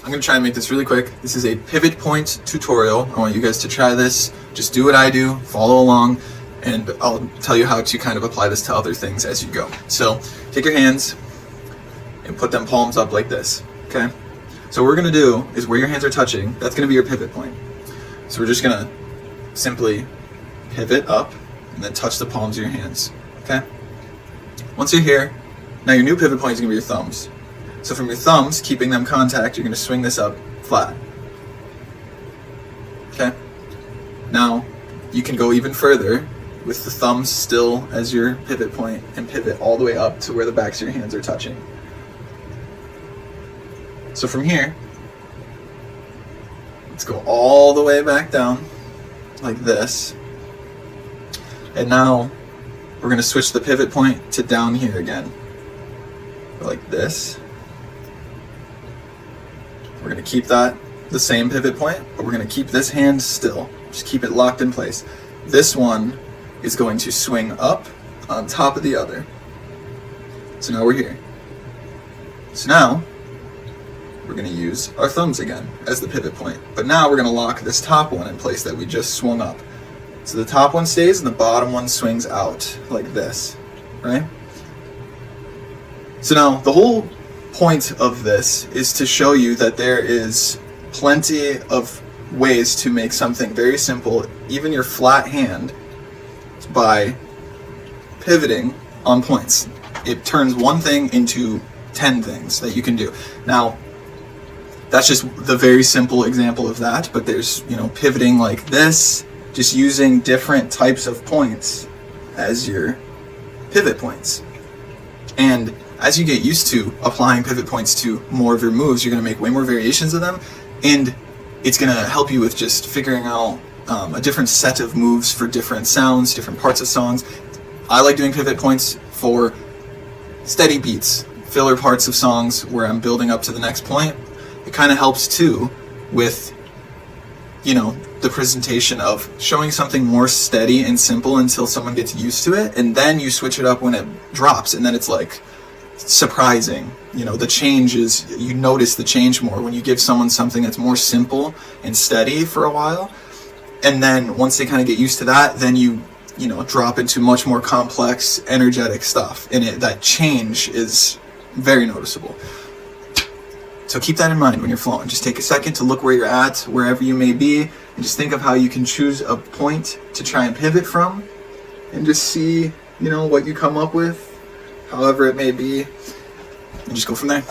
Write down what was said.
I'm going to try and make this really quick. This is a pivot point tutorial. I want you guys to try this. Just do what I do, follow along, and I'll tell you how to kind of apply this to other things as you go. So take your hands and put them palms up like this, okay? So what we're going to do is where your hands are touching, that's going to be your pivot point. So we're just going to simply pivot up and then touch the palms of your hands, okay? Once you're here, now your new pivot point is going to be your thumbs. So from your thumbs, keeping them contact, you're going to swing this up flat. Okay? Now, you can go even further with the thumbs still as your pivot point and pivot all the way up to where the backs of your hands are touching. So from here, let's go all the way back down like this. And now, we're going to switch the pivot point to down here again. Like this. We're going to keep that the same pivot point, but we're going to keep this hand still. Just keep it locked in place. This one is going to swing up on top of the other. So now we're here. So now we're going to use our thumbs again as the pivot point. But now we're going to lock this top one in place that we just swung up. So the top one stays and the bottom one swings out like this, right? So now the whole point of this is to show you that there is plenty of ways to make something very simple, even your flat hand, by pivoting on points. It turns one thing into 10 things that you can do. Now, that's just the very simple example of that, but there's, pivoting like this, just using different types of points as your pivot points. And as you get used to applying pivot points to more of your moves, you're going to make way more variations of them, and it's going to help you with just figuring out a different set of moves for different sounds, different parts of songs. I like doing pivot points for steady beats, filler parts of songs where I'm building up to the next point. It kind of helps too with, the presentation of showing something more steady and simple until someone gets used to it, and then you switch it up when it drops, and then it's like surprising. The change is, you notice the change more when you give someone something that's more simple and steady for a while, and then once they kind of get used to that, then you drop into much more complex, energetic stuff, and that change is very noticeable. So keep that in mind when you're flowing. Just take a second to look where you're at, wherever you may be, and just think of how you can choose a point to try and pivot from, and just see, what you come up with, however it may be, and just go from there.